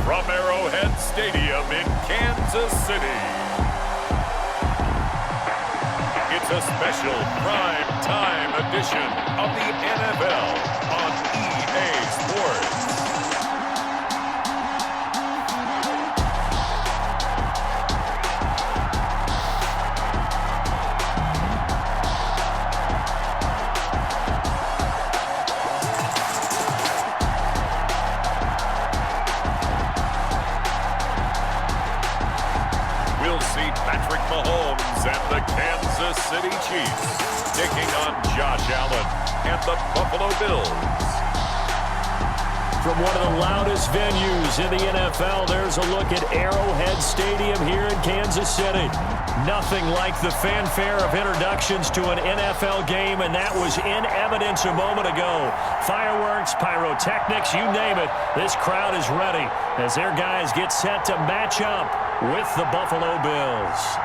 from Arrowhead Stadium in Kansas City. It's a special prime time edition of the NFL on EA Sports. Patrick Mahomes and the Kansas City Chiefs taking on Josh Allen and the Buffalo Bills. From one of the loudest venues in the NFL, there's a look at Arrowhead Stadium here in Kansas City. Nothing like the fanfare of introductions to an NFL game, and that was in evidence a moment ago. Fireworks, pyrotechnics, you name it. This crowd is ready as their guys get set to match up with the Buffalo Bills.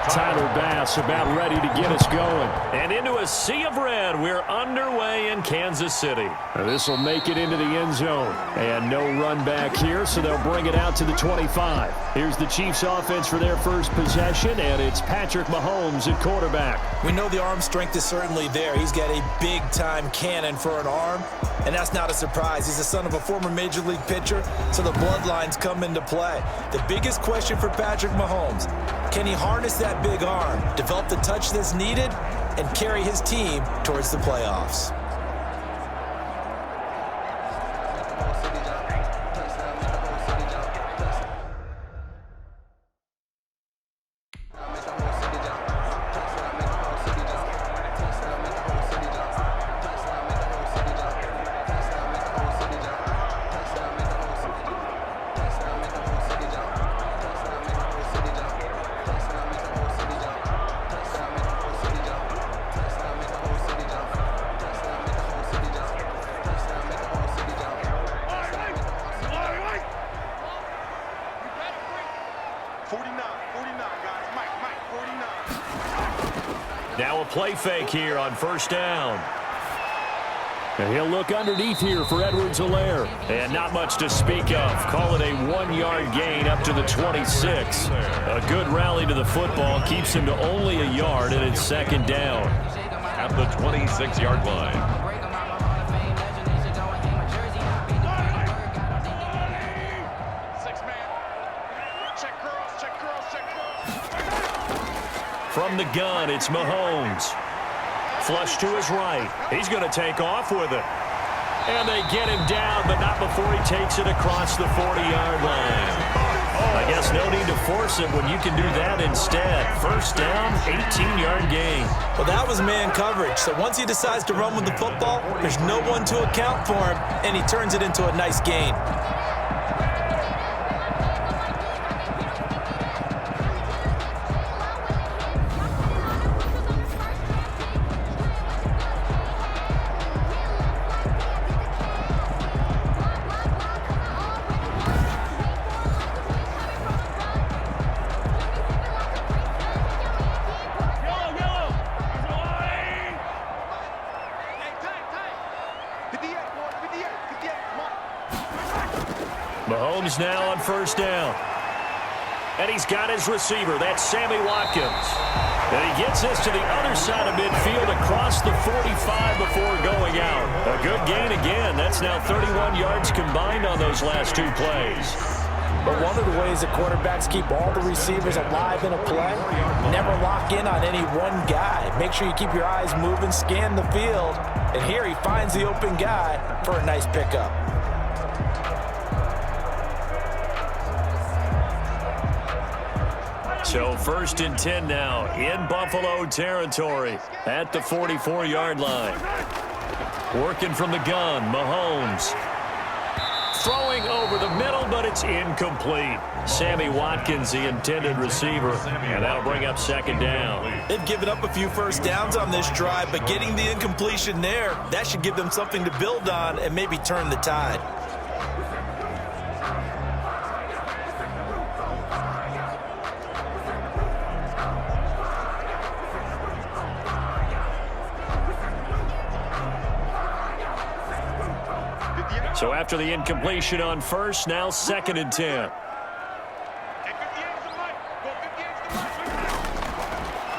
Tyler Bass about ready to get us going. And into a sea of red, we're underway in Kansas City. This will make it into the end zone. And no run back here, so they'll bring it out to the 25. Here's the Chiefs offense for their first possession, and it's Patrick Mahomes at quarterback. We know the arm strength is certainly there. He's got a big-time cannon for an arm, and that's not a surprise. He's the son of a former Major League pitcher, so the bloodlines come into play. The biggest question for Patrick Mahomes, can he harness that big arm, develop the touch that's needed, and carry his team towards the playoffs? Now a play fake here on first down. And he'll look underneath here for Edwards-Helaire. And not much to speak of. Call it a 1-yard gain up to the 26. A good rally to the football keeps him to only a yard, and it's second down. At the 26-yard line. From the gun, it's Mahomes. Flush to his right. He's going to take off with it. And they get him down, but not before he takes it across the 40-yard line. I guess no need to force it when you can do that instead. First down, 18-yard gain. Well, that was man coverage. So once he decides to run with the football, there's no one to account for him, and he turns it into a nice gain. Mahomes now on first down. And he's got his receiver. That's Sammy Watkins. And he gets this to the other side of midfield across the 45 before going out. A good gain again. That's now 31 yards combined on those last two plays. But one of the ways that quarterbacks keep all the receivers alive in a play, never lock in on any one guy. Make sure you keep your eyes moving, scan the field. And here he finds the open guy for a nice pickup. So first and 10 now in Buffalo territory at the 44-yard line. Working from the gun, Mahomes. throwing over the middle, but it's incomplete. Sammy Watkins, the intended receiver, and that'll bring up second down. They've given up a few first downs on this drive, but getting the incompletion there, that should give them something to build on and maybe turn the tide. So after the incompletion on first, now 2nd and 10.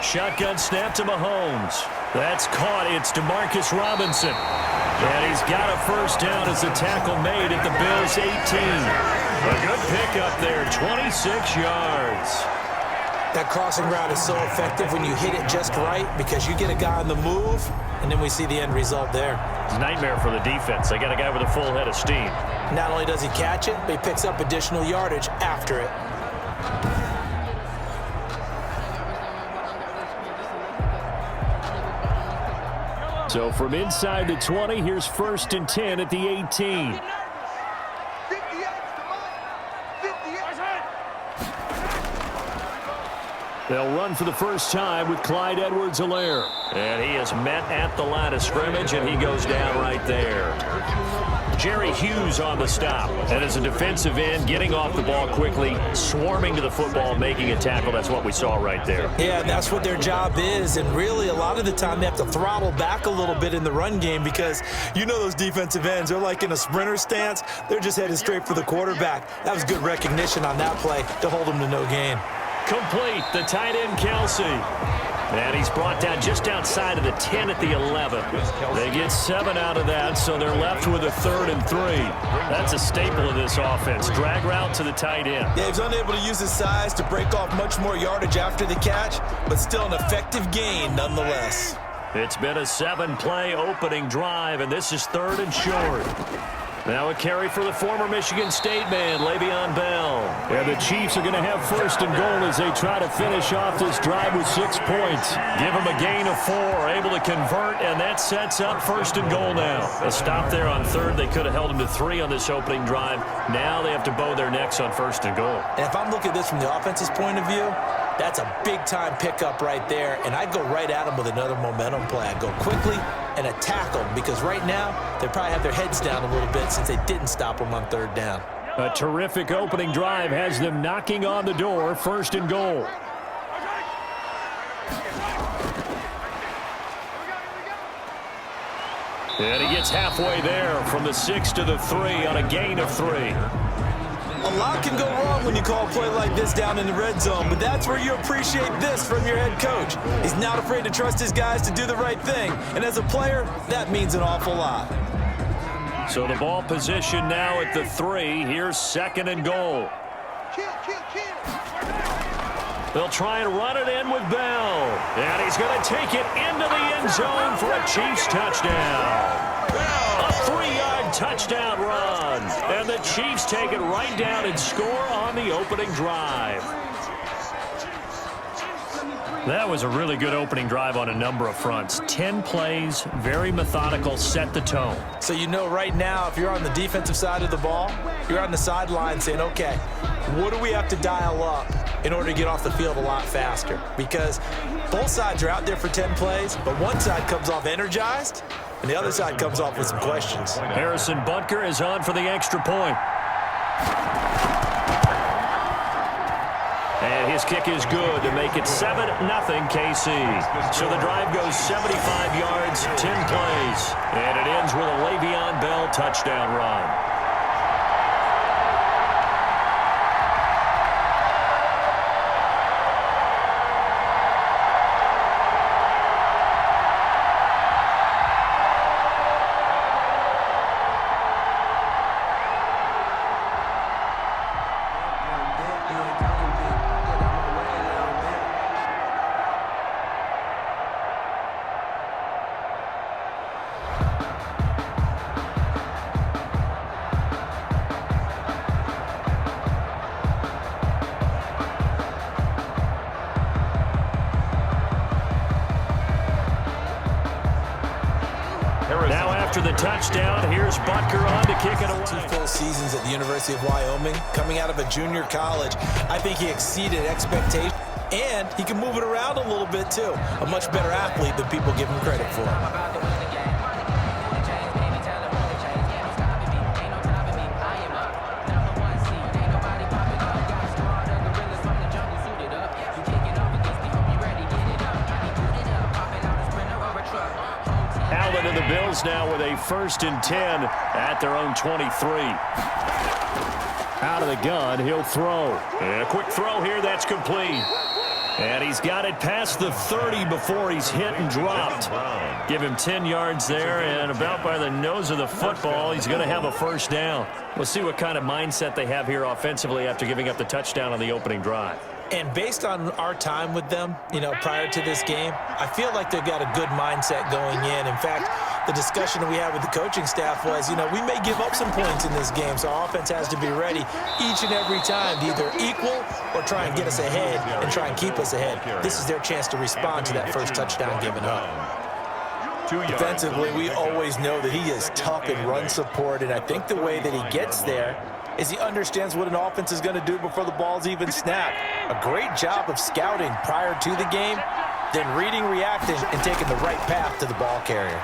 Shotgun snap to Mahomes. That's caught. It's Demarcus Robinson. And he's got a first down as the tackle made at the Bills' 18. A good pickup there, 26 yards. That crossing route is so effective when you hit it just right because you get a guy on the move, and then we see the end result there. It's a nightmare for the defense. They got a guy with a full head of steam. Not only does he catch it, but he picks up additional yardage after it. So from inside the 20, here's 1st and 10 at the 18. They'll run for the first time with Clyde Edwards-Helaire. And he is met at the line of scrimmage, and he goes down right there. Jerry Hughes on the stop. And as a defensive end, getting off the ball quickly, swarming to the football, making a tackle. That's what we saw right there. Yeah, that's what their job is. And really, a lot of the time, they have to throttle back a little bit in the run game because you know those defensive ends, they're like in a sprinter stance. They're just headed straight for the quarterback. That was good recognition on that play to hold them to no gain. Complete, the tight end Kelce. And he's brought down just outside of the 10 at the 11. They get 7 out of that, so they're left with a 3rd and 3. That's a staple of this offense. Drag route to the tight end. Yeah, he's unable to use his size to break off much more yardage after the catch, but still an effective gain nonetheless. It's been a 7-play opening drive, and this is 3rd and short. Now a carry for the former Michigan State man, Le'Veon Bell. And the Chiefs are going to have 1st and goal as they try to finish off this drive with 6 points. Give them a gain of 4, able to convert, and that sets up 1st and goal now. A stop there on 3rd. They could have held them to 3 on this opening drive. Now they have to bow their necks on 1st and goal. And if I'm looking at this from the offense's point of view, that's a big-time pickup right there, and I'd go right at them with another momentum play. I'd go quickly and attack them because right now they probably have their heads down a little bit since they didn't stop them on 3rd down. A terrific opening drive has them knocking on the door, 1st and goal. And he gets halfway there from the 6 to the 3 on a gain of 3. A lot can go wrong when you call a play like this down in the red zone, but that's where you appreciate this from your head coach. He's not afraid to trust his guys to do the right thing, and as a player, that means an awful lot. So the ball position now at the 3. Here's 2nd and goal. They'll try and run it in with Bell. And he's going to take it into the end zone for a Chiefs touchdown. A 3-yard touchdown run. And the Chiefs take it right down and score on the opening drive. That was a really good opening drive on a number of fronts. 10 plays, very methodical, set the tone. So you know right now, if you're on the defensive side of the ball, you're on the sideline saying, okay, what do we have to dial up in order to get off the field a lot faster? Because both sides are out there for 10 plays, but one side comes off energized, and the other side comes off with some questions. Harrison Butker is on for the extra point. And his kick is good to make it 7-0 KC. So the drive goes 75 yards, 10 plays. And it ends with a Le'Veon Bell touchdown run. touchdown. Here's Butker on to kick it away. 2 full seasons at the University of Wyoming, coming out of a junior college. I think he exceeded expectations, and he can move it around a little bit too. A much better athlete than people give him credit for. To the Bills now with a 1st and 10 at their own 23. Out of the gun, he'll throw. And a quick throw here, that's complete. And he's got it past the 30 before he's hit and dropped. Give him 10 yards there, and about by the nose of the football, he's going to have a 1st down. We'll see what kind of mindset they have here offensively after giving up the touchdown on the opening drive. And based on our time with them, prior to this game, I feel like they've got a good mindset going in. In fact, the discussion that we had with the coaching staff was, we may give up some points in this game, so our offense has to be ready each and every time to either equal or try and get us ahead and try and keep us ahead. This is their chance to respond to that first touchdown given up. Defensively, we always know that he is tough in run support, and I think the way that he gets there is he understands what an offense is going to do before the ball's even snapped. A great job of scouting prior to the game, then reading, reacting, and taking the right path to the ball carrier.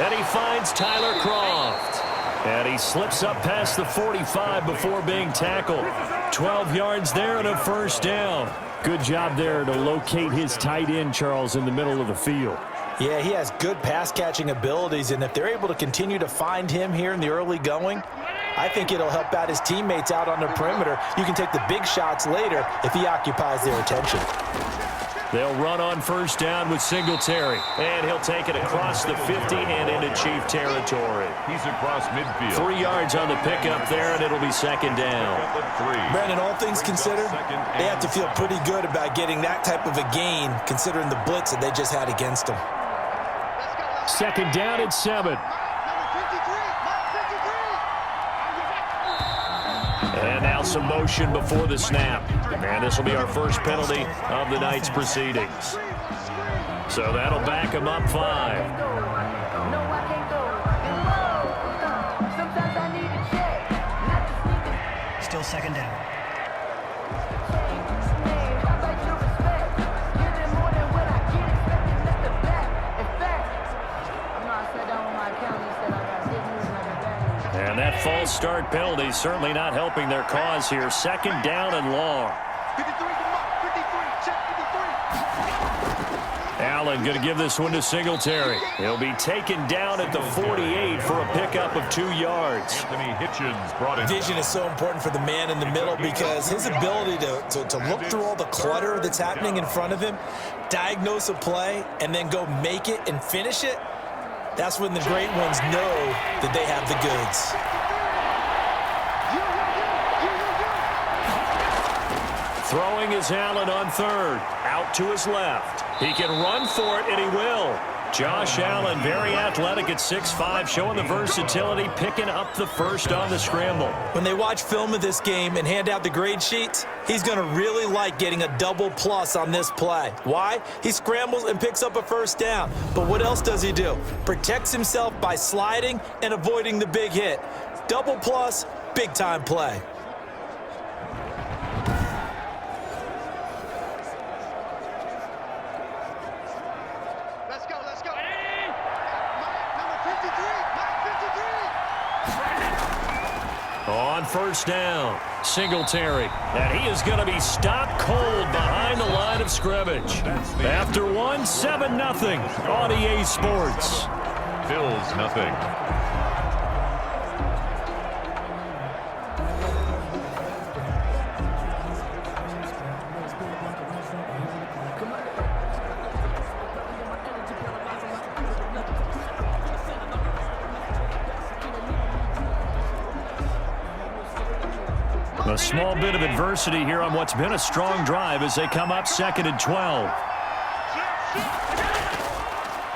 And he finds Tyler Croft. And he slips up past the 45 before being tackled. 12 yards there and a 1st down. Good job there to locate his tight end, Charles, in the middle of the field. Yeah, he has good pass-catching abilities, and if they're able to continue to find him here in the early going, I think it'll help out his teammates out on the perimeter. You can take the big shots later if he occupies their attention. They'll run on 1st down with Singletary, and he'll take it across the 50 and into Chief territory. He's across midfield. 3 yards on the pickup there, and it'll be 2nd down. Brandon, all things considered, they have to feel pretty good about getting that type of a gain, considering the blitz that they just had against them. 2nd down and 7. And now some motion before the snap. And this will be our first penalty of the night's proceedings. So that'll back him up 5. Still 2nd down. And that false start penalty certainly not helping their cause here. 2nd down and long. Allen going to give this one to Singletary. He'll be taken down at the 48 for a pickup of 2 yards. Anthony Hitchens brought it. Vision is so important for the man in the middle because his ability to look through all the clutter that's happening in front of him, diagnose a play, and then go make it and finish it, that's when the great ones know that they have the goods. Throwing is Allen on 3rd. Out to his left. He can run for it, and he will. Josh Allen, very athletic at 6'5", showing the versatility, picking up the 1st on the scramble. When they watch film of this game and hand out the grade sheets, he's going to really like getting a double plus on this play. Why? He scrambles and picks up a 1st down. But what else does he do? Protects himself by sliding and avoiding the big hit. Double plus, big-time play. On 1st down, Singletary. And he is going to be stopped cold behind the line of scrimmage. After 7-0 on EA Sports. Bills nothing. A small bit of adversity here on what's been a strong drive as they come up 2nd and 12.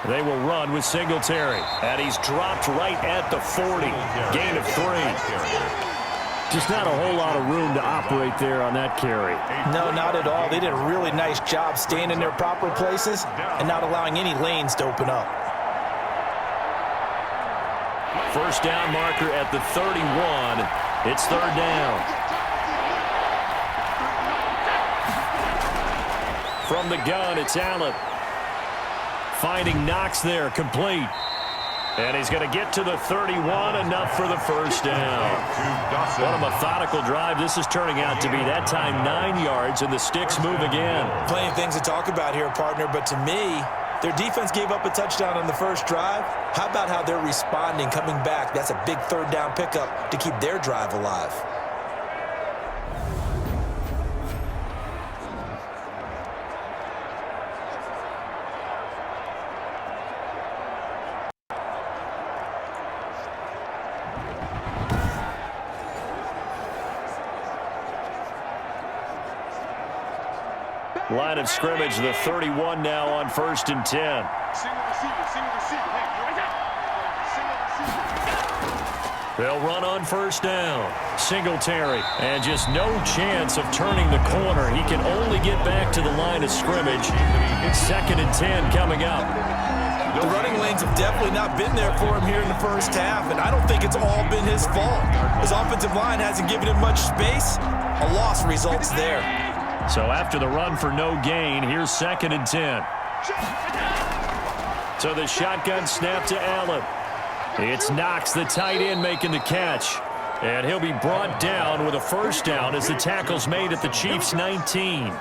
They will run with Singletary. And he's dropped right at the 40. Gain of 3. Just not a whole lot of room to operate there on that carry. No, not at all. They did a really nice job staying in their proper places and not allowing any lanes to open up. First down marker at the 31. It's third down. From the gun, it's Allen. Finding Knox there, complete. And he's going to get to the 31, enough for the first down. What a methodical drive this is turning out to be. That time 9 yards, and the sticks move again. Plenty of things to talk about here, partner, but to me, their defense gave up a touchdown on the first drive. How about how they're responding, coming back? That's a big third down pickup to keep their drive alive. Line of scrimmage, the 31 now on 1st and 10. They'll run on first down. Singletary, and just no chance of turning the corner. He can only get back to the line of scrimmage. 2nd and 10 coming up. The running lanes have definitely not been there for him here in the first half, and I don't think it's all been his fault. His offensive line hasn't given him much space. A loss results there. So after the run for no gain, here's 2nd and 10. So the shotgun snap to Allen. It's Knox, the tight end, making the catch. And he'll be brought down with a first down as the tackle's made at the Chiefs' 19.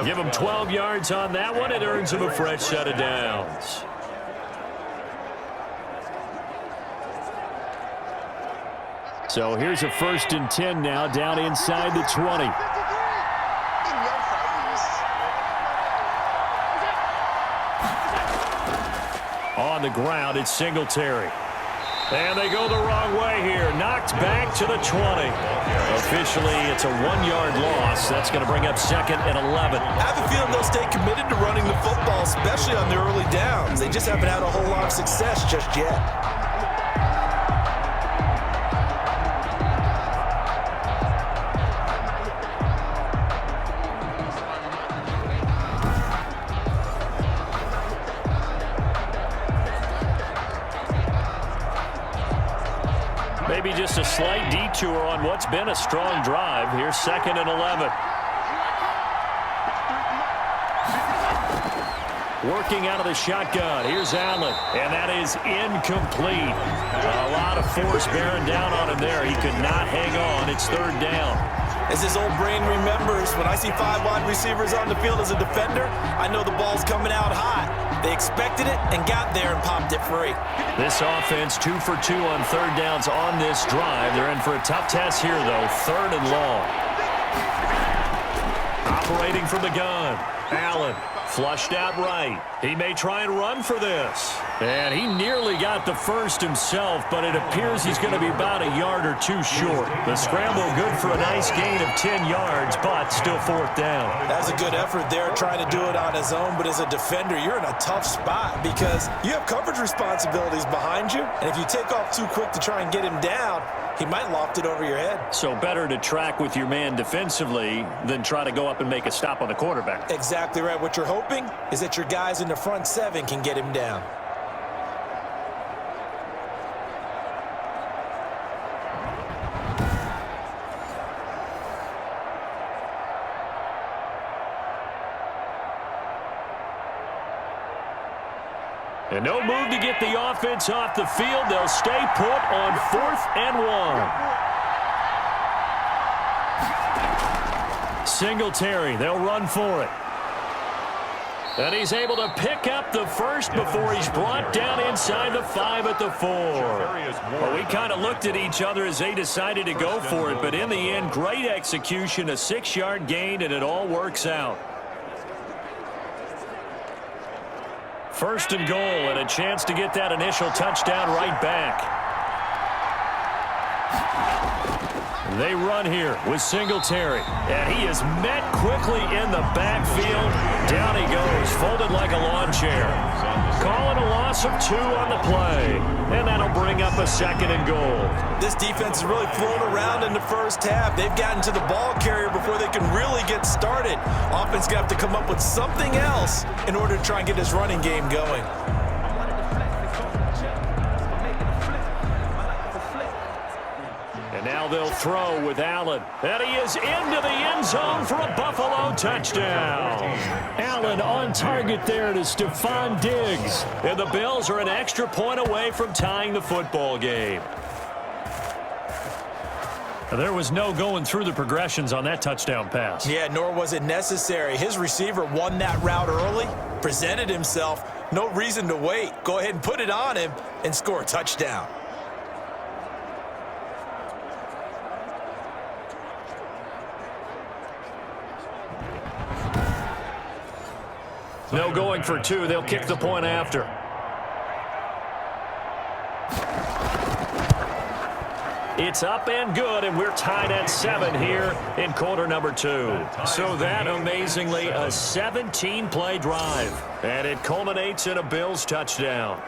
Give him 12 yards on that one. It earns him a fresh set of downs. So here's a 1st and 10 now, down inside the 20. On the ground, it's Singletary. And they go the wrong way here. Knocked back to the 20. Officially, it's a 1-yard loss. That's going to bring up 2nd and 11. I have a feeling they'll stay committed to running the football, especially on the early downs. They just haven't had a whole lot of success just yet. Maybe just a slight detour on what's been a strong drive. Here's 2nd and 11. Working out of the shotgun. Here's Allen. And that is incomplete. A lot of force bearing down on him there. He could not hang on. It's 3rd down. As his old brain remembers, when I see 5 wide receivers on the field as a defender, I know the ball's coming out hot. They expected it and got there and popped it free. This offense 2 for 2 on 3rd downs on this drive. They're in for a tough test here, though. 3rd and long. Operating from the gun. Allen flushed out right. He may try and run for this. And he nearly got the first himself, but it appears he's going to be about a yard or two short. The scramble good for a nice gain of 10 yards, but still 4th down. That was a good effort there, trying to do it on his own, but as a defender, you're in a tough spot because you have coverage responsibilities behind you, and if you take off too quick to try and get him down, he might loft it over your head. So better to track with your man defensively than try to go up and make a stop on the quarterback. Exactly right. What you're hoping is that your guys in the front 7 can get him down. And no move to get the offense off the field. They'll stay put on 4th and 1. Singletary, they'll run for it. And he's able to pick up the first before he's brought down inside the 5 at the 4. Well, we kind of looked at each other as they decided to go for it, but in the end, great execution, a 6-yard gain, and it all works out. 1st and goal, and a chance to get that initial touchdown right back. They run here with Singletary, and he is met quickly in the backfield. Down he goes, folded like a lawn chair. Calling a loss of 2 on the play, and that'll bring up a 2nd and goal. This defense has really flown around in the first half. They've gotten to the ball carrier before they can really get started. Offense going to have to come up with something else in order to try and get this running game going. Now they'll throw with Allen. And he is into the end zone for a Buffalo touchdown. Allen on target there to Stephon Diggs. And the Bills are an extra point away from tying the football game. There was no going through the progressions on that touchdown pass. Yeah, nor was it necessary. His receiver won that route early, presented himself. No reason to wait. Go ahead and put it on him and score a touchdown. No going for two. They'll kick the point after. It's up and good, and we're tied at 7 here in quarter number 2. So that, amazingly, a 17-play drive. And it culminates in a Bills touchdown.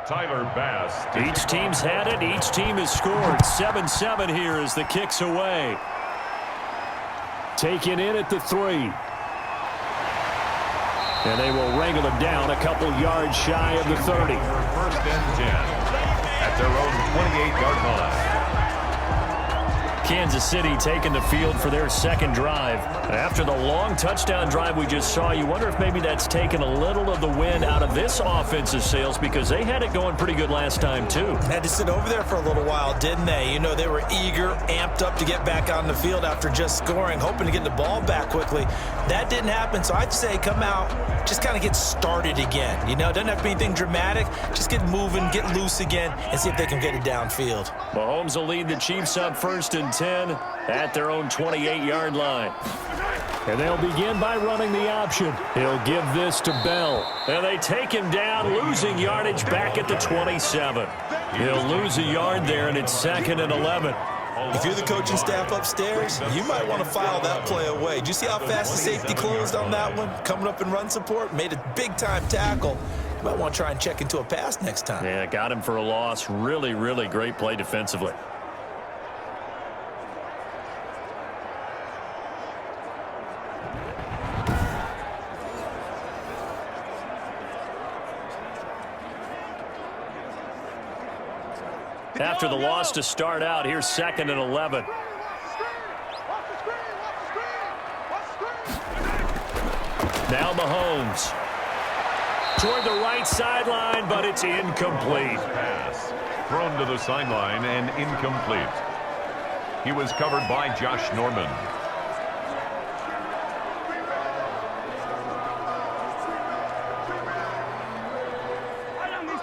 Tyler Bass. Each team's had it. Each team has scored. 7-7 here as the kick's away. Taken in at the 3. And they will wrangle him down a couple yards shy of the 30. First and 10 at their own 28-yard line. Kansas City taking the field for their second drive. After the long touchdown drive we just saw, you wonder if maybe that's taken a little of the wind out of this offensive sails because they had it going pretty good last time too. Had to sit over there for a little while, didn't they? You know, they were eager, amped up to get back on the field after just scoring, hoping to get the ball back quickly. That didn't happen, so I'd say come out, just kind of get started again. You know, doesn't have to be anything dramatic. Just get moving, get loose again, and see if they can get it downfield. Mahomes will lead the Chiefs up 1st and 10 at their own 28-yard line. And they'll begin by running the option. He'll give this to Bell. And they take him down, losing yardage back at the 27. He'll lose a yard there, and it's 2nd and 11. If you're the coaching staff upstairs, you might want to file that play away. Did you see how fast the safety closed on that one? Coming up in run support, made a big-time tackle. You might want to try and check into a pass next time. Yeah, got him for a loss. Really, really great play defensively. After the loss to start out, here's 2nd and 11. Now Mahomes. Toward the right sideline, but it's incomplete. Pass thrown to the sideline and incomplete. He was covered by Josh Norman.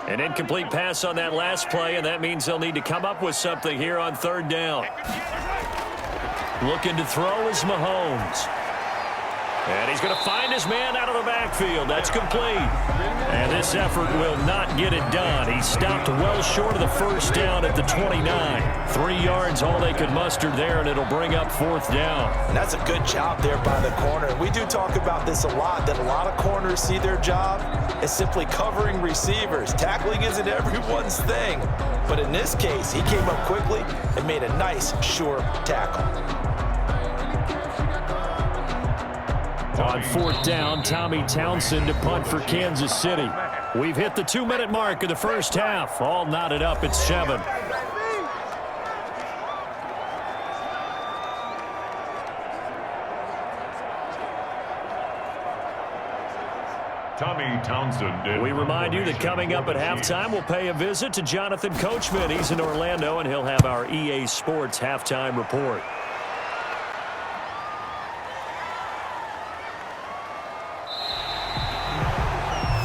An incomplete pass on that last play, and that means they'll need to come up with something here on 3rd down. Looking to throw is Mahomes. And he's going to find his man out of the backfield. That's complete. And this effort will not get it done. He stopped well short of the 1st down at the 29. 3 yards, all they could muster there, and it'll bring up 4th down. And that's a good job there by the corner. We do talk about this a lot, that a lot of corners see their job as simply covering receivers. Tackling isn't everyone's thing. But in this case, he came up quickly and made a nice, sure tackle. On 4th down, Tommy Townsend to punt for Kansas City. We've hit the 2-minute mark of the first half. All knotted up at 7. Tommy Townsend. We remind you that coming up at halftime, we'll pay a visit to Jonathan Coachman. He's in Orlando, and he'll have our EA Sports halftime report.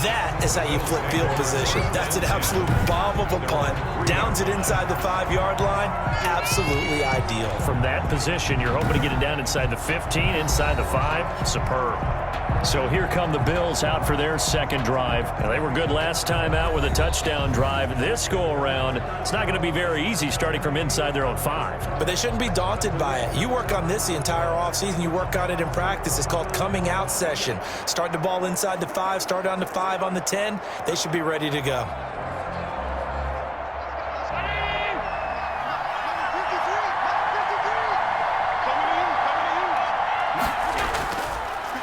That is how you flip field position. That's an absolute bomb of a punt. Downs it inside the 5-yard line. Absolutely ideal. From that position, you're hoping to get it down inside the 15, inside the 5. Superb. So here come the Bills out for their second drive. Now, they were good last time out with a touchdown drive. This go-around, it's not going to be very easy starting from inside their own 5. But they shouldn't be daunted by it. You work on this the entire offseason. You work on it in practice. It's called coming out session. Start the ball inside the 5, start on the 5 on the 10. They should be ready to go.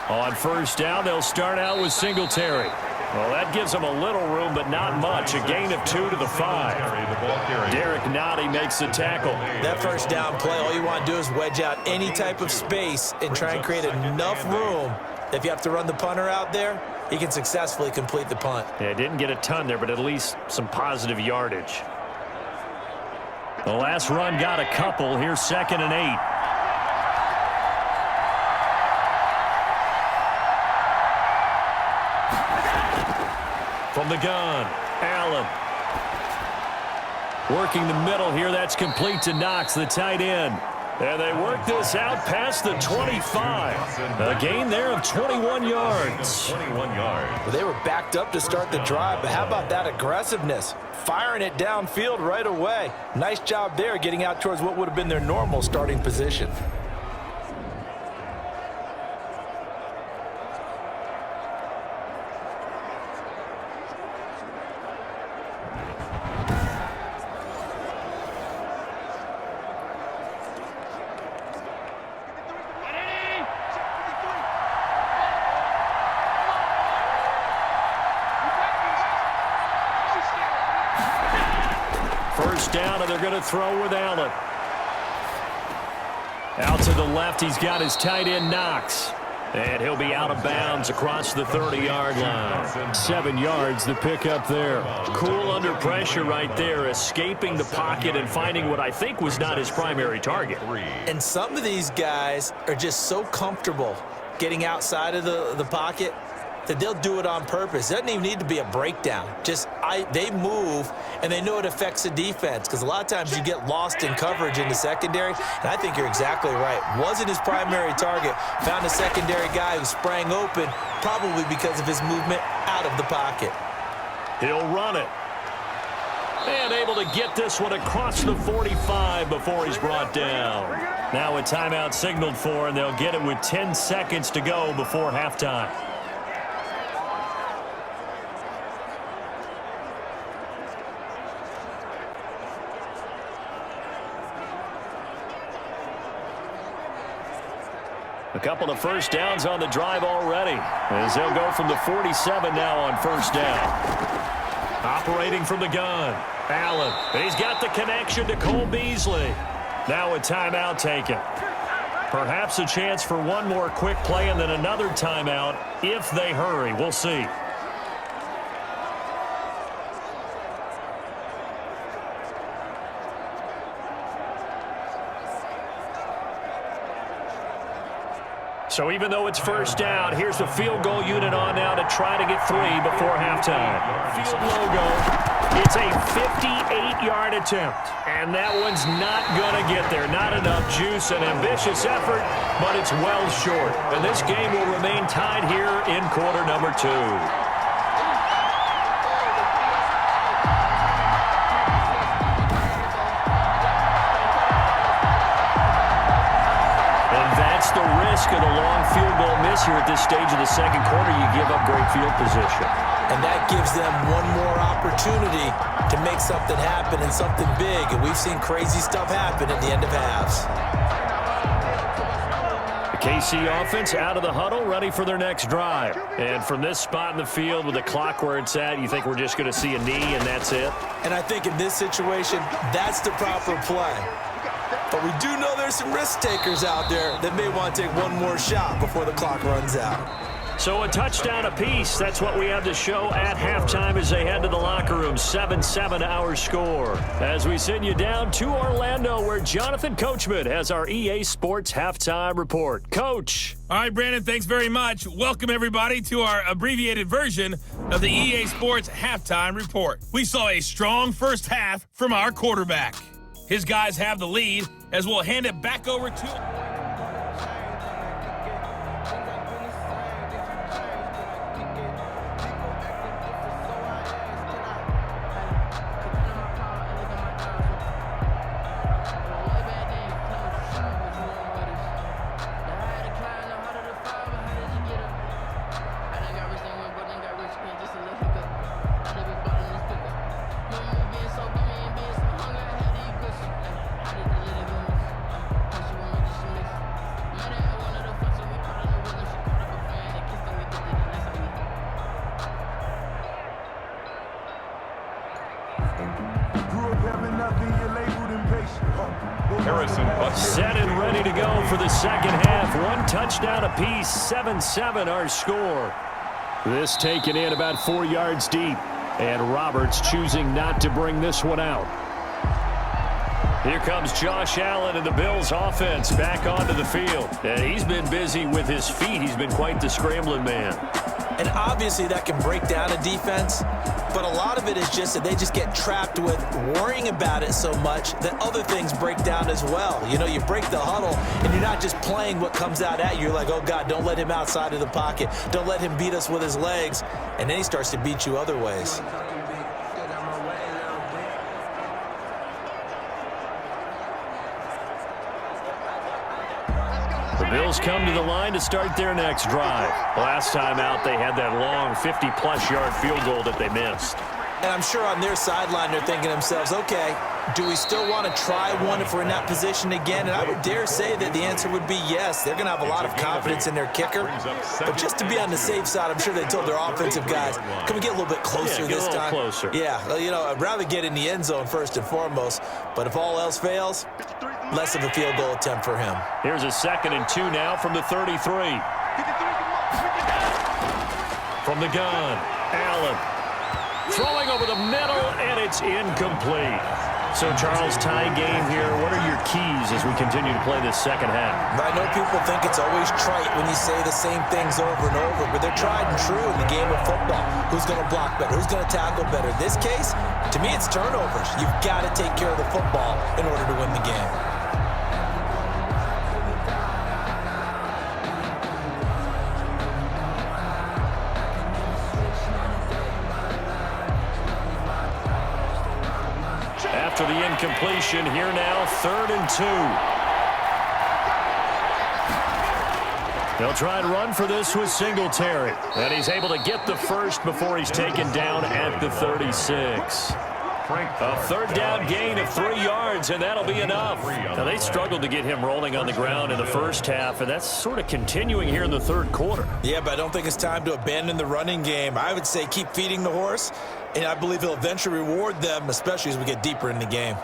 On first down, they'll start out with Singletary. Well, that gives them a little room, but not much. A gain of 2 to the 5. Derek Nottie makes the tackle. That first down play, all you want to do is wedge out any type of space and try and create enough room. If you have to run the punter out there, he can successfully complete the punt. Yeah, didn't get a ton there, but at least some positive yardage. The last run got a couple. Here's 2nd and 8. From the gun, Allen. Working the middle here. That's complete to Knox, the tight end. And they work this out past the 25. A gain there of 21 yards. Well, they were backed up to start the drive, but how about that aggressiveness? Firing it downfield right away. Nice job there getting out towards what would have been their normal starting position. First down, and they're going to throw with Allen. Out to the left, he's got his tight end, Knox. And he'll be out of bounds across the 30-yard line. 7 yards, the pickup there. Cool under pressure right there, escaping the pocket and finding what I think was not his primary target. And some of these guys are just so comfortable getting outside of the pocket that they'll do it on purpose. It doesn't even need to be a breakdown. They move, and they know it affects the defense, because a lot of times you get lost in coverage in the secondary, and I think you're exactly right. Wasn't his primary target. Found a secondary guy who sprang open, probably because of his movement out of the pocket. He'll run it. And able to get this one across the 45 before he's brought down. Now a timeout signaled for, and they'll get it with 10 seconds to go before halftime. A couple of first downs on the drive already, as they'll go from the 47 now on first down. Operating from the gun, Allen. He's got the connection to Cole Beasley. Now a timeout taken. Perhaps a chance for one more quick play and then another timeout if they hurry. We'll see. So even though it's first down, here's the field goal unit on now to try to get 3 before halftime. Field logo. It's a 58-yard attempt. And that one's not going to get there. Not enough juice, an ambitious effort, but it's well short. And this game will remain tied here in quarter number 2. That's the risk of the long field goal miss here at this stage of the second quarter. You give up great field position. And that gives them one more opportunity to make something happen and something big. And we've seen crazy stuff happen at the end of halves. The KC offense out of the huddle, ready for their next drive. And from this spot in the field with the clock where it's at, you think we're just going to see a knee and that's it? And I think in this situation, that's the proper play. But we do know there's some risk takers out there that may want to take one more shot before the clock runs out. So a touchdown apiece. That's what we have to show at halftime as they head to the locker room. 7-7 our score. As we send you down to Orlando, where Jonathan Coachman has our EA Sports halftime report. Coach. All right, Brandon, thanks very much. Welcome, everybody, to our abbreviated version of the EA Sports halftime report. We saw a strong first half from our quarterback. His guys have the lead as we'll hand it back over to... Set and ready to go for the second half. One touchdown apiece, 7-7 our score. This taken in about 4 yards deep. And Roberts choosing not to bring this one out. Here comes Josh Allen and the Bills offense back onto the field. And he's been busy with his feet. He's been quite the scrambling man. And obviously that can break down a defense, but a lot of it is just that they just get trapped with worrying about it so much that other things break down as well. You know, you break the huddle, and you're not just playing what comes out at you. You're like, oh, God, don't let him outside of the pocket. Don't let him beat us with his legs. And then he starts to beat you other ways. The Bills come to the line to start their next drive. Last time out, they had that long 50-plus yard field goal that they missed. And I'm sure on their sideline, they're thinking to themselves, okay, do we still want to try one if we're in that position again? And I would dare say that the answer would be yes. They're going to have a lot of confidence in their kicker. But just to be on the safe side, I'm sure they told their offensive guys, can we get a little bit closer this time? Closer. Yeah, well, you know, I'd rather get in the end zone first and foremost. But if all else fails, less of a field goal attempt for him. Here's a 2nd and 2 now from the 33. From the gun, Allen. Throwing over the middle, and it's incomplete. So, Charles, tie game here. What are your keys as we continue to play this second half? I know people think it's always trite when you say the same things over and over, but they're tried and true in the game of football. Who's going to block better? Who's going to tackle better? In this case, to me, it's turnovers. You've got to take care of the football in order to win the game. After the incompletion, here now, 3rd and 2. They'll try and run for this with Singletary. And he's able to get the first before he's taken down at the 36. A 3rd down gain of 3 yards, and that'll be enough. Now, they struggled to get him rolling on the ground in the first half, and that's sort of continuing here in the 3rd quarter. Yeah, but I don't think it's time to abandon the running game. I would say keep feeding the horse, and I believe he'll eventually reward them, especially as we get deeper in the game.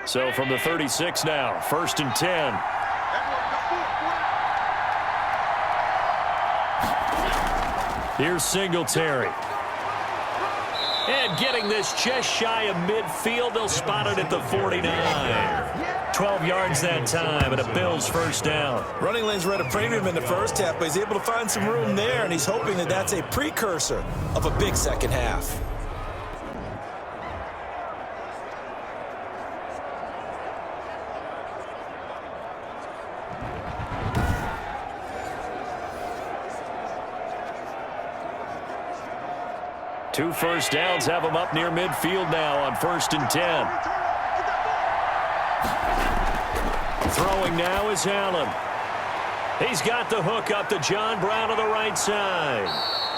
So from the 36 now, 1st and 10. Here's Singletary. And getting this just shy of midfield, they'll spot it at the 49. 12 yards that time, and a Bills first down. Running lanes were at a premium in the first half, but he's able to find some room there, and he's hoping that that's a precursor of a big second half. Two first downs have him up near midfield now on 1st and 10. Throwing now is Allen. He's got the hook up to John Brown on the right side.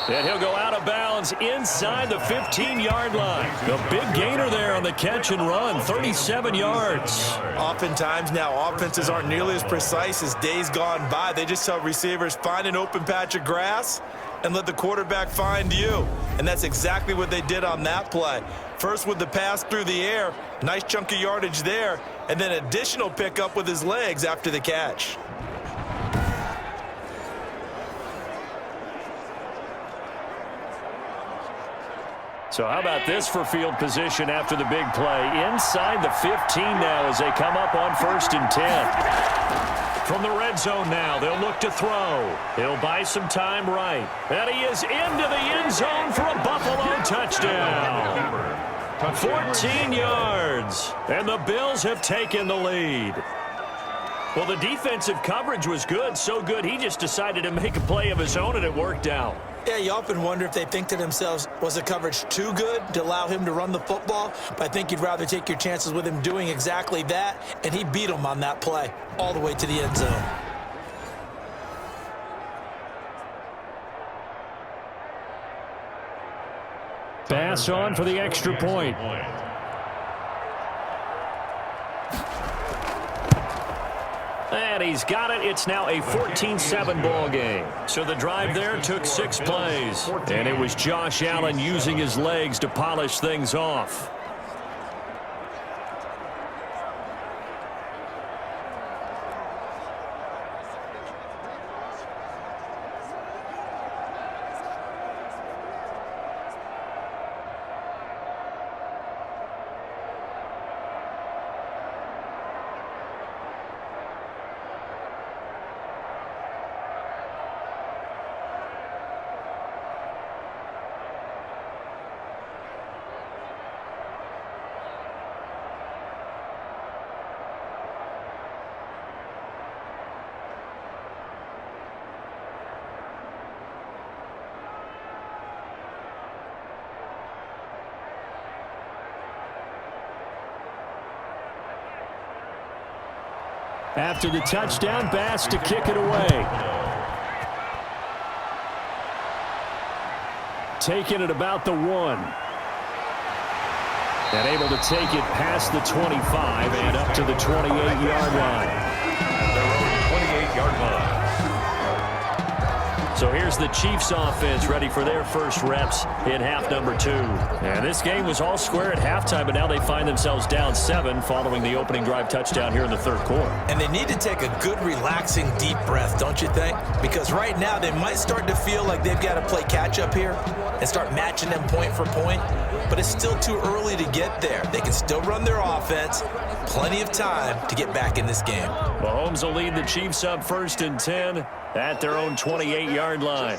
And he'll go out of bounds inside the 15-yard line. The big gainer there on the catch and run, 37 yards. Oftentimes now, offenses aren't nearly as precise as days gone by. They just tell receivers, find an open patch of grass and let the quarterback find you. And that's exactly what they did on that play. First with the pass through the air, nice chunk of yardage there, and then additional pickup with his legs after the catch. So how about this for field position after the big play? Inside the 15 now as they come up on 1st and 10. From the red zone now, they'll look to throw. He'll buy some time right. And he is into the end zone for a Buffalo touchdown. 14 yards. And the Bills have taken the lead. Well, the defensive coverage was good, so good he just decided to make a play of his own, and it worked out. Yeah, you often wonder if they think to themselves, was the coverage too good to allow him to run the football? But I think you'd rather take your chances with him doing exactly that, and he beat him on that play all the way to the end zone. Pass on for the extra point. And he's got it. It's now a 14-7 ball game. So the drive there took 6 plays. And it was Josh Allen using his legs to polish things off. After the touchdown, Bass to kick it away. Taking it about the 1. And able to take it past the 25 and up to the 28-yard line. Their own 28-yard line. So here's the Chiefs offense ready for their first reps in half number 2. And this game was all square at halftime, but now they find themselves down 7 following the opening drive touchdown here in the 3rd quarter. And they need to take a good, relaxing, deep breath, don't you think? Because right now they might start to feel like they've got to play catch-up here and start matching them point for point. But it's still too early to get there. They can still run their offense. Plenty of time to get back in this game. Mahomes will lead the Chiefs up 1st and 10 at their own 28-yard line.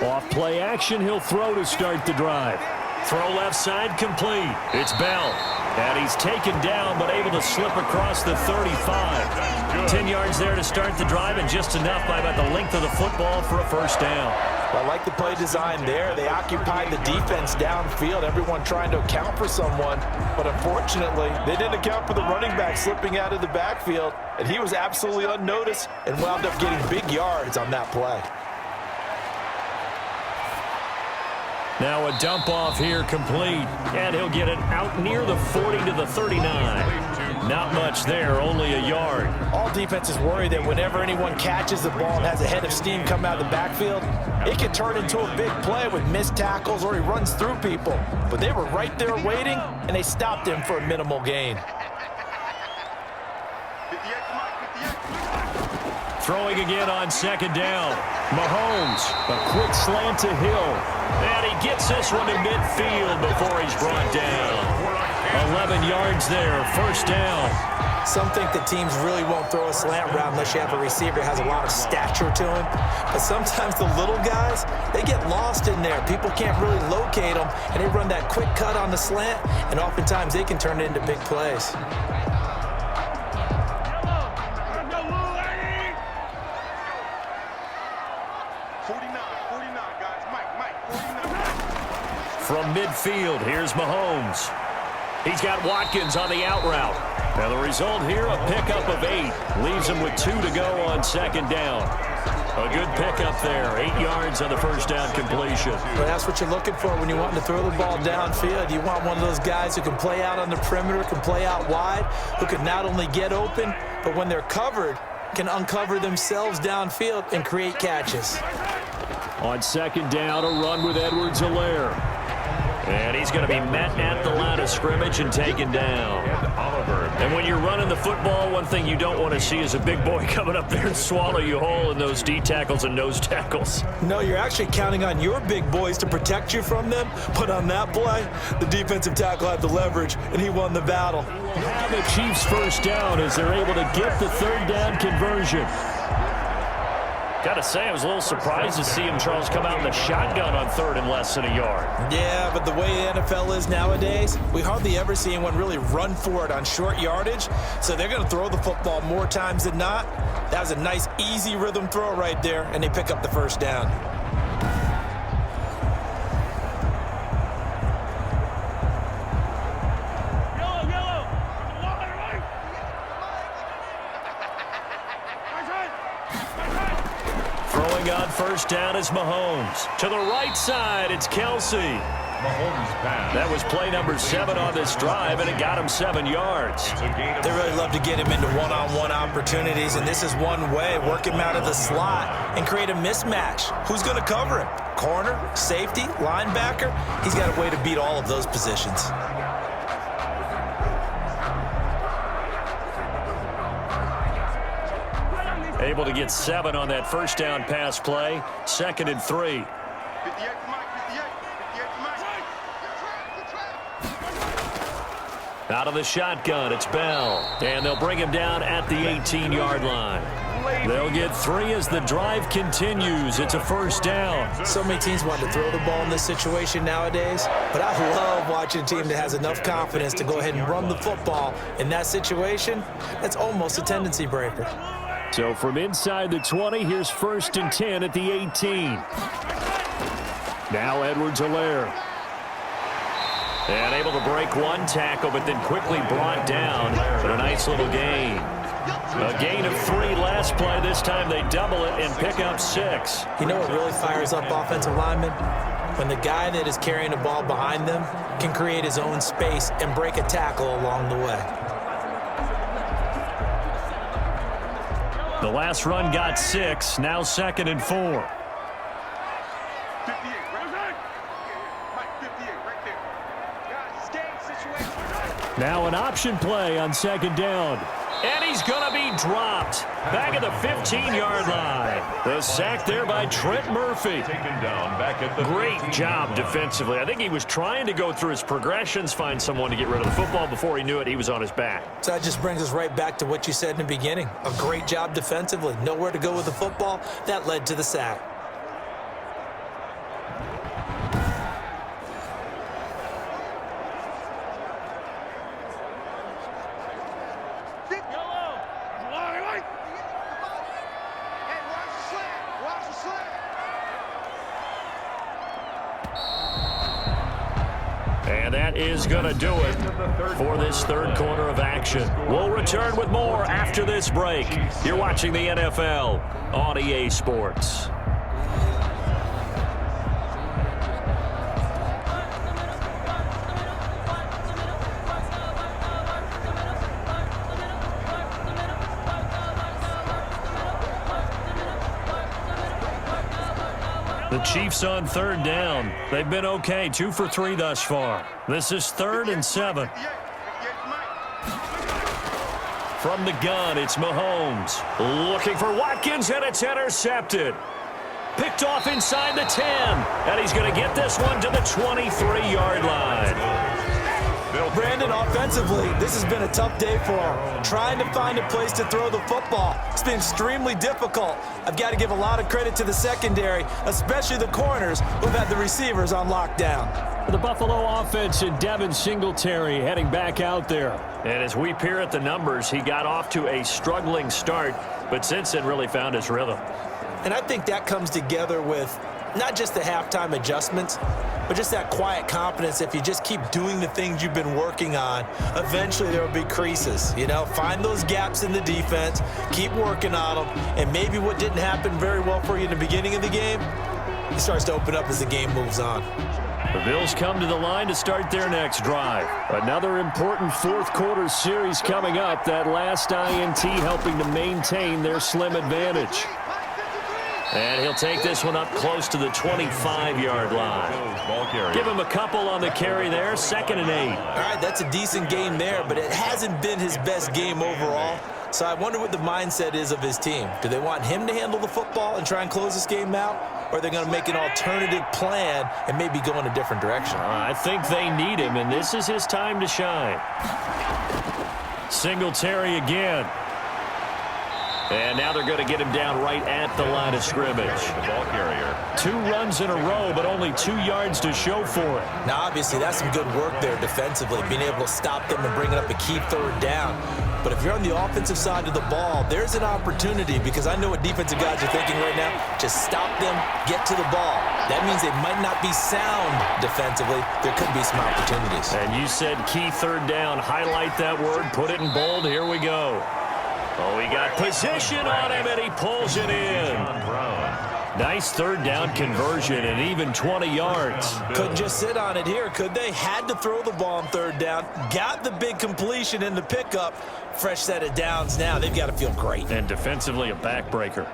Off play action, he'll throw to start the drive. Throw left side complete. It's Bell. And he's taken down but able to slip across the 35. 10 yards there to start the drive and just enough by about the length of the football for a first down. I like the play design there. They occupied the defense downfield, everyone trying to account for someone. But unfortunately, they didn't account for the running back slipping out of the backfield. And he was absolutely unnoticed and wound up getting big yards on that play. Now a dump off here complete. And he'll get it out near the 40 to the 39. Not much there, only a yard. All defenses worry that whenever anyone catches the ball and has a head of steam come out of the backfield, it can turn into a big play with missed tackles or he runs through people. But they were right there waiting, and they stopped him for a minimal gain. Throwing again on 2nd down. Mahomes, a quick slant to Hill. And he gets this one to midfield before he's brought down. 11 yards there, first down. Some think that teams really won't throw a slant route unless you have a receiver who has a lot of stature to him. But sometimes the little guys, they get lost in there. People can't really locate them, and they run that quick cut on the slant, and oftentimes they can turn it into big plays. From midfield, here's Mahomes. He's got Watkins on the out route. And the result here, a pickup of 8. Leaves him with 2 to go on 2nd down. A good pickup there. 8 yards on the first down completion. But that's what you're looking for when you want to throw the ball downfield. You want one of those guys who can play out on the perimeter, can play out wide, who can not only get open, but when they're covered, can uncover themselves downfield and create catches. On second down, a run with Edwards-Helaire. And he's going to be met at the line of scrimmage and taken down. And when you're running the football, one thing you don't want to see is a big boy coming up there and swallow you whole in those D tackles and nose tackles. No, you're actually counting on your big boys to protect you from them. But on that play, the defensive tackle had the leverage, and he won the battle. Now the Chiefs first down as they're able to get the third down conversion. Got to say, I was a little surprised to see him, Charles, come out in the shotgun on third and less than a yard. Yeah, but the way the NFL is nowadays, we hardly ever see anyone really run for it on short yardage. So they're going to throw the football more times than not. That was a nice, easy rhythm throw right there, and they pick up the first down. On first down is Mahomes. To the right side, it's Kelce. Mahomes pass. That was play number 7 on this drive, and it got him 7 yards. They really love to get him into one-on-one opportunities, and this is one way, work him out of the slot and create a mismatch. Who's going to cover him? Corner, safety, linebacker? He's got a way to beat all of those positions. Able to get 7 on that first down pass play. 2nd and 3. Out of the shotgun, it's Bell. And they'll bring him down at the 18-yard line. They'll get 3 as the drive continues. It's a first down. So many teams want to throw the ball in this situation nowadays, but I love watching a team that has enough confidence to go ahead and run the football. In that situation, that's almost a tendency breaker. So from inside the 20, here's 1st and 10 at the 18. Now Edwards-Helaire. And able to break one tackle, but then quickly brought down. But a nice little gain. A gain of 3 last play. This time they double it and pick up 6. You know what really fires up offensive linemen? When the guy that is carrying the ball behind them can create his own space and break a tackle along the way. The last run got 6, now 2nd and 4. Now an option play on 2nd down. And he's going to be dropped. Back at the 15-yard line. The sack there by Trent Murphy. Taken down back at the Great job defensively. I think he was trying to go through his progressions, find someone to get rid of the football. Before he knew it, he was on his back. So that just brings us right back to what you said in the beginning. A great job defensively. Nowhere to go with the football. That led to the sack. And that is going to do it for this third quarter of action. We'll return with more after this break. You're watching the NFL on EA Sports. The Chiefs on third down. They've been okay, 2 for 3 thus far. This is 3rd and 7. From the gun, it's Mahomes. Looking for Watkins, and it's intercepted. Picked off inside the 10. And he's going to get this one to the 23-yard line. Brandon, offensively, this has been a tough day for him. Trying to find a place to throw the football. It's been extremely difficult. I've got to give a lot of credit to the secondary, especially the corners who've had the receivers on lockdown. The Buffalo offense and Devin Singletary heading back out there. And as we peer at the numbers, he got off to a struggling start, but since then really found his rhythm. And I think that comes together with not just the halftime adjustments, but just that quiet confidence. If you just keep doing the things you've been working on, eventually there will be creases. You know, find those gaps in the defense, keep working on them, and maybe what didn't happen very well for you in the beginning of the game, it starts to open up as the game moves on. The Bills come to the line to start their next drive. Another important fourth-quarter series coming up. That last INT helping to maintain their slim advantage. And he'll take this one up close to the 25-yard line. Give him a couple on the carry there, 2nd and 8. All right, that's a decent game there, but it hasn't been his best game overall. So I wonder what the mindset is of his team. Do they want him to handle the football and try and close this game out? Or are they going to make an alternative plan and maybe go in a different direction? I think they need him, and this is his time to shine. Singletary again. And now they're going to get him down right at the line of scrimmage. The ball carrier. 2 runs in a row, but only 2 yards to show for it. Now, obviously, that's some good work there defensively, being able to stop them and bringing up a key 3rd down. But if you're on the offensive side of the ball, there's an opportunity, because I know what defensive guys are thinking right now. Just stop them, get to the ball. That means they might not be sound defensively. There could be some opportunities. And you said key 3rd down. Highlight that word, put it in bold. Here we go. Oh, he got position on him, and he pulls it in. Nice 3rd down conversion, and even 20 yards. Couldn't just sit on it here, could they? Had to throw the ball on 3rd down. Got the big completion in the pickup. Fresh set of downs now. They've got to feel great. And defensively, a backbreaker.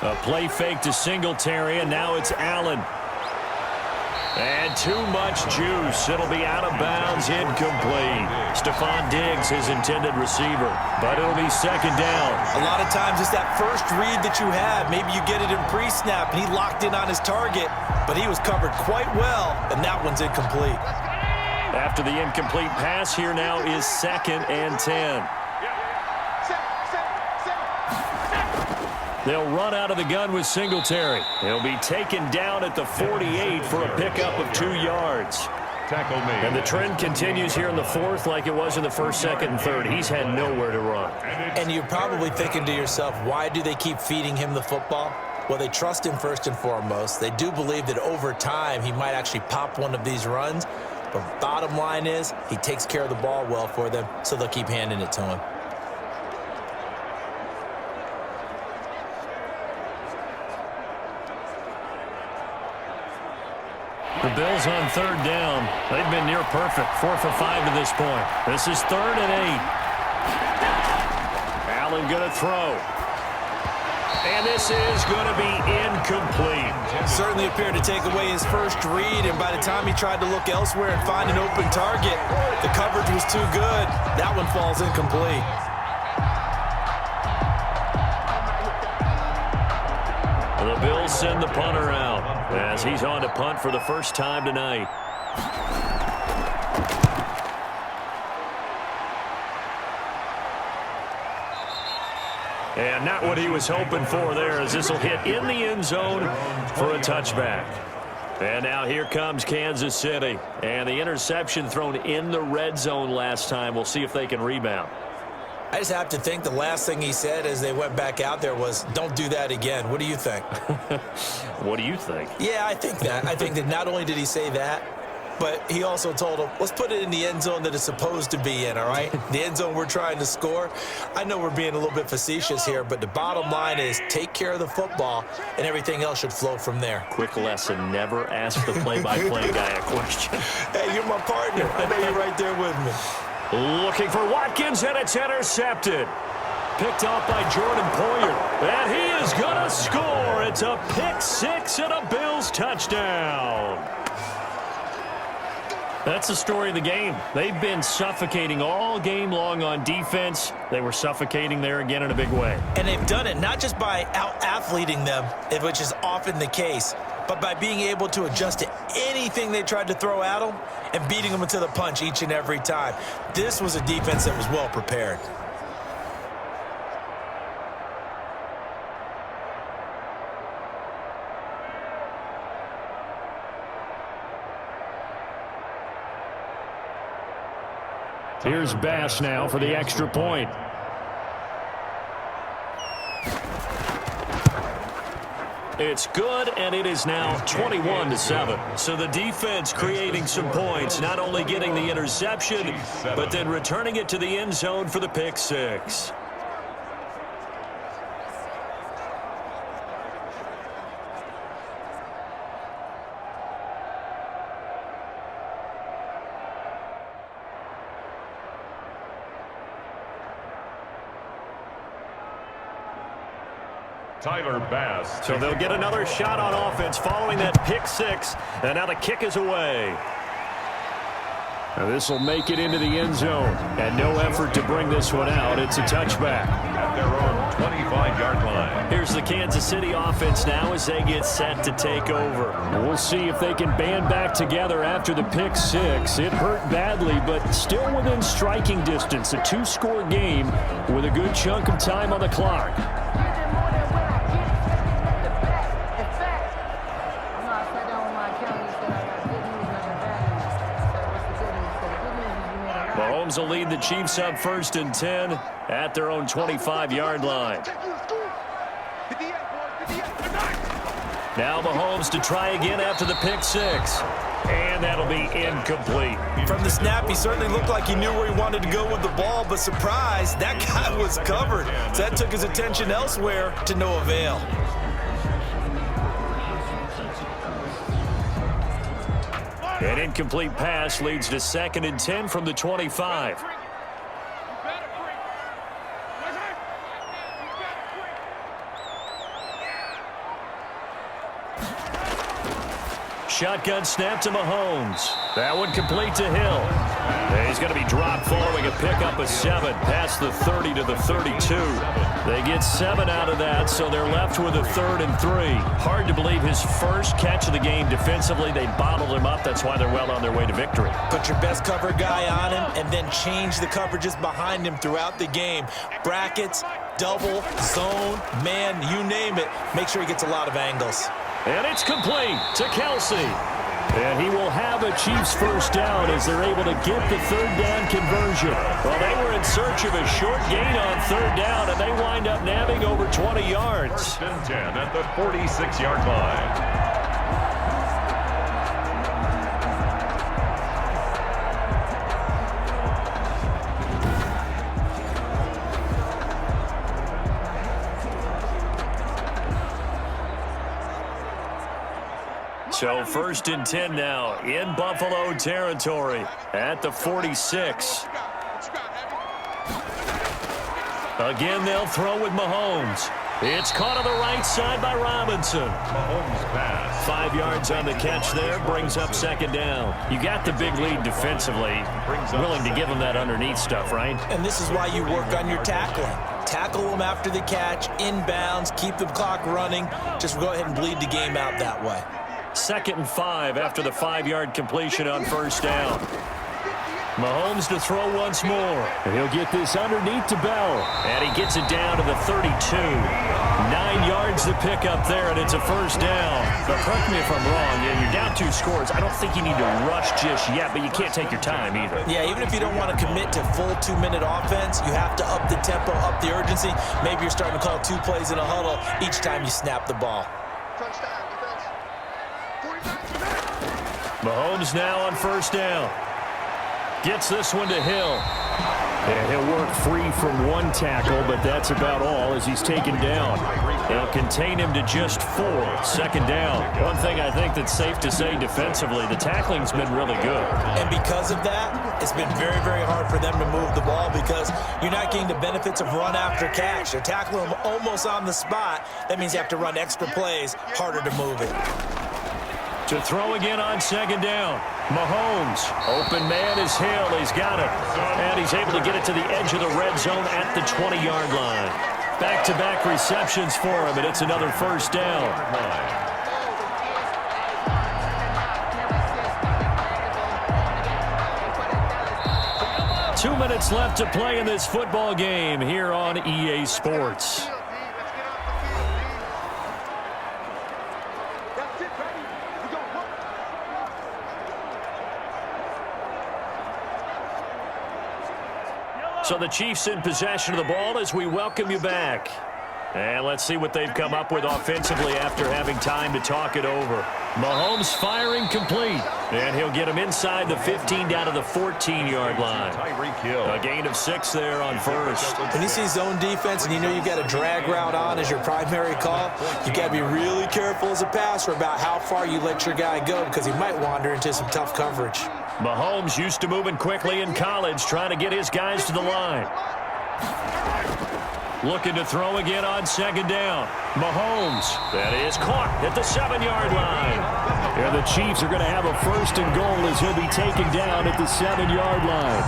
A play fake to Singletary, and now it's Allen. And too much juice. It'll be out of bounds, incomplete. Stephon Diggs, his intended receiver, but it'll be 2nd down. A lot of times it's that first read that you have. Maybe you get it in pre-snap, and he locked in on his target, but he was covered quite well, and that one's incomplete. After the incomplete pass, here now is 2nd and 10. They'll run out of the gun with Singletary. He'll be taken down at the 48 for a pickup of 2 yards. Tackle made. And the trend continues here in the 4th like it was in the 1st, 2nd, and 3rd. He's had nowhere to run. And you're probably thinking to yourself, why do they keep feeding him the football? Well, they trust him first and foremost. They do believe that over time he might actually pop one of these runs. But bottom line is he takes care of the ball well for them, so they'll keep handing it to him. The Bills on 3rd down. They've been near perfect. 4 for 5 to this point. This is 3rd and 8. Allen going to throw. And this is going to be incomplete. Certainly appeared to take away his first read, and by the time he tried to look elsewhere and find an open target, the coverage was too good. That one falls incomplete. The Bills send the punter out as he's on to punt for the first time tonight. And not what he was hoping for there, as this will hit in the end zone for a touchback. And now here comes Kansas City. And the interception thrown in the red zone last time. We'll see if they can rebound. I just have to think the last thing he said as they went back out there was, don't do that again. What do you think? What do you think? Yeah, I think that. I think that not only did he say that, but he also told him, let's put it in the end zone that it's supposed to be in, all right? The end zone we're trying to score. I know we're being a little bit facetious here, but the bottom line is take care of the football, and everything else should flow from there. Quick lesson, never ask the play-by-play guy a question. Hey, you're my partner. I know you're right there with me. Looking for Watkins, and it's intercepted. Picked off by Jordan Poyer. And he is going to score. It's a pick-6 and a Bills touchdown. That's the story of the game. They've been suffocating all game long on defense. They were suffocating there again in a big way. And they've done it not just by out-athleting them, which is often the case, but by being able to adjust to anything they tried to throw at him and beating them into the punch each and every time. This was a defense that was well prepared. Here's Bass now for the extra point. It's good, and it is now 21-7. So the defense creating some points, not only getting the interception, but then returning it to the end zone for the pick six. Tyler Bass. So they'll get another shot on offense following that pick six, and now the kick is away. Now this will make it into the end zone, and no effort to bring this one out. It's a touchback. At their own 25-yard line. Here's the Kansas City offense now as they get set to take over. And we'll see if they can band back together after the pick six. It hurt badly, but still within striking distance. A two-score game with a good chunk of time on the clock. Mahomes will lead the Chiefs up 1st and 10 at their own 25-yard line. Now Mahomes to try again after the pick six. And that'll be incomplete. From the snap, he certainly looked like he knew where he wanted to go with the ball, but surprise, that guy was covered. So that took his attention elsewhere to no avail. An incomplete pass leads to 2nd and 10 from the 25. Shotgun snap to Mahomes. That one complete to Hill. And he's going to be dropped following a pickup of 7 past the 30 to the 32. They get 7 out of that, so they're left with a 3rd and 3. Hard to believe his first catch of the game defensively. They bottled him up. That's why they're well on their way to victory. Put your best cover guy on him and then change the coverages behind him throughout the game. Brackets, double, zone, man, you name it. Make sure he gets a lot of angles. And it's complete to Kelce. And he will have a Chiefs first down as they're able to get the 3rd down conversion. Well, they were in search of a short gain on 3rd down, and they wind up nabbing over 20 yards. 1st and 10 at the 46-yard line. So 1st and 10 now in Buffalo territory at the 46. Again, they'll throw with Mahomes. It's caught on the right side by Robinson. Mahomes pass. 5 yards on the catch there, brings up 2nd down. You got the big lead defensively, willing to give them that underneath stuff, right? And this is why you work on your tackling. Tackle them after the catch, inbounds, keep the clock running. Just go ahead and bleed the game out that way. 2nd and 5 after the 5-yard completion on 1st down. Mahomes to throw once more. And he'll get this underneath to Bell. And he gets it down to the 32. 9 yards to pick up there, and it's a 1st down. But correct me if I'm wrong. You're down 2 scores. I don't think you need to rush just yet, but you can't take your time either. Yeah, even if you don't want to commit to full 2-minute offense, you have to up the tempo, up the urgency. Maybe you're starting to call 2 plays in a huddle each time you snap the ball. Mahomes now on 1st down. Gets this one to Hill. And he'll work free from 1 tackle, but that's about all as he's taken down. They'll contain him to just 4. 2nd down. One thing I think that's safe to say defensively, the tackling's been really good. And because of that, it's been very, very hard for them to move the ball because you're not getting the benefits of run after catch. They're tackling them almost on the spot. That means you have to run extra plays, harder to move it. To throw again on 2nd down. Mahomes. Open man is Hill. He's got it. And he's able to get it to the edge of the red zone at the 20-yard line. Back-to-back receptions for him, and it's another 1st down. 2 minutes left to play in this football game here on EA Sports. So the Chiefs in possession of the ball as we welcome you back. And let's see what they've come up with offensively after having time to talk it over. Mahomes firing complete. And he'll get him inside the 15 down to the 14-yard line. A gain of 6 there on first. When you see zone defense and you know you've got a drag route on as your primary call, you got to be really careful as a passer about how far you let your guy go because he might wander into some tough coverage. Mahomes used to moving quickly in college, trying to get his guys to the line. Looking to throw again on second down. Mahomes, that is caught at the 7-yard line. And the Chiefs are going to have a first and goal as he'll be taken down at the 7-yard line.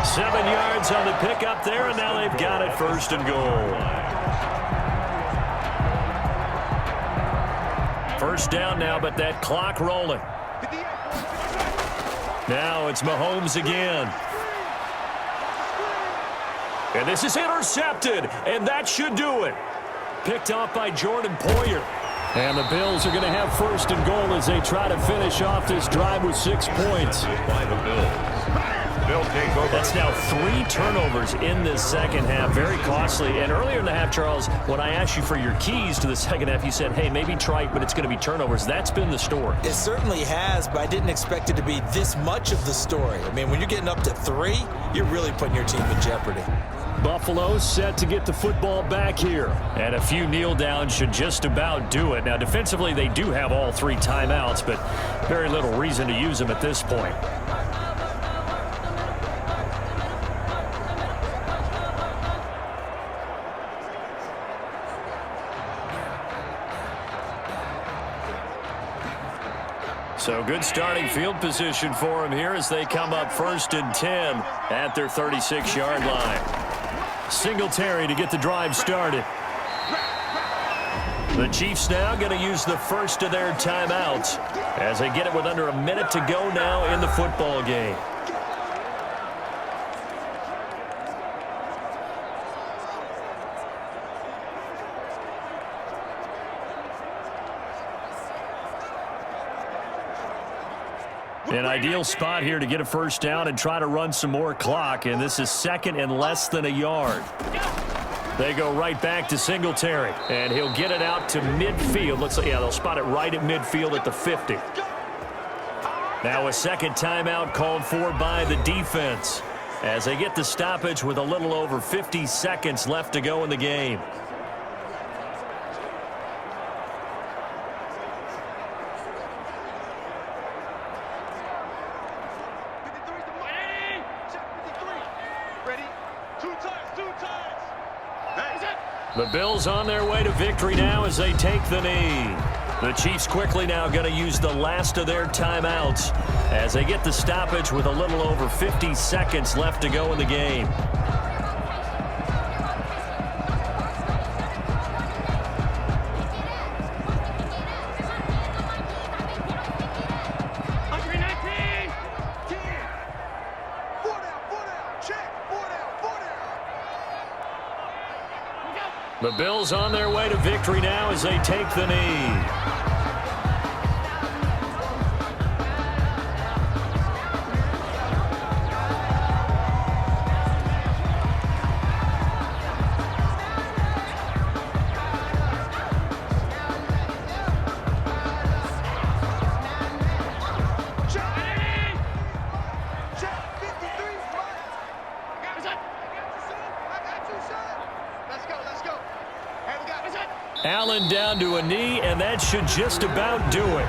7 yards on the pickup there, and now they've got it first and goal. First down now, but that clock rolling. Now it's Mahomes again. And this is intercepted, and that should do it. Picked off by Jordan Poyer. And the Bills are going to have first and goal as they try to finish off this drive with 6 points. By the Bills. They'll take over. That's now 3 turnovers in this second half. Very costly. And earlier in the half, Charles, when I asked you for your keys to the second half, you said, hey, maybe trite, but it's going to be turnovers. That's been the story. It certainly has, but I didn't expect it to be this much of the story. I mean, when you're getting up to 3, you're really putting your team in jeopardy. Buffalo set to get the football back here. And a few kneel downs should just about do it. Now, defensively, they do have all 3 timeouts, but very little reason to use them at this point. So good starting field position for them here as they come up first and 10 at their 36-yard line. Singletary to get the drive started. The Chiefs now going to use the first of their timeouts as they get it with under a minute to go now in the football game. An ideal spot here to get a first down and try to run some more clock, and this is second and less than a yard. They go right back to Singletary, and he'll get it out to midfield. Looks like, yeah, they'll spot it right at midfield at the 50. Now a second timeout called for by the defense as they get the stoppage with a little over 50 seconds left to go in the game. The Bills on their way to victory now as they take the knee. The Chiefs quickly now going to use the last of their timeouts as they get the stoppage with a little over 50 seconds left to go in the game. The Bills on their way to victory now as they take the knee. Allen down to a knee, and that should just about do it.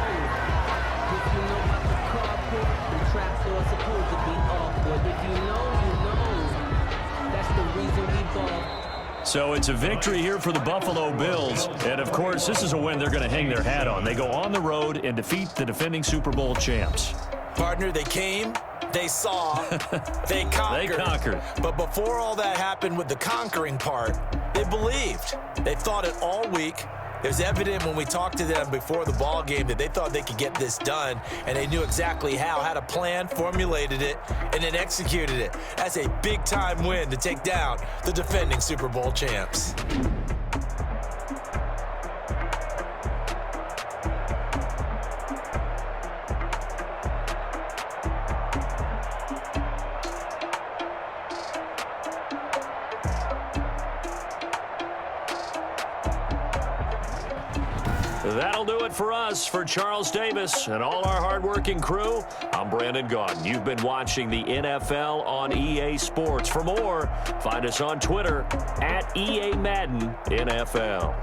So it's a victory here for the Buffalo Bills. And, of course, this is a win they're going to hang their hat on. They go on the road and defeat the defending Super Bowl champs. Partner, they came, they saw, they conquered. They conquered. But before all that happened with the conquering part, they believed. They thought it all week, It was evident when we talked to them before the ball game that they thought they could get this done, and they knew exactly how, had a plan, formulated it, and then executed it. That's a big-time win to take down the defending Super Bowl champs. That'll do it for us. For Charles Davis and all our hardworking crew, I'm Brandon Gaudin. You've been watching the NFL on EA Sports. For more, find us on Twitter @EA Madden NFL.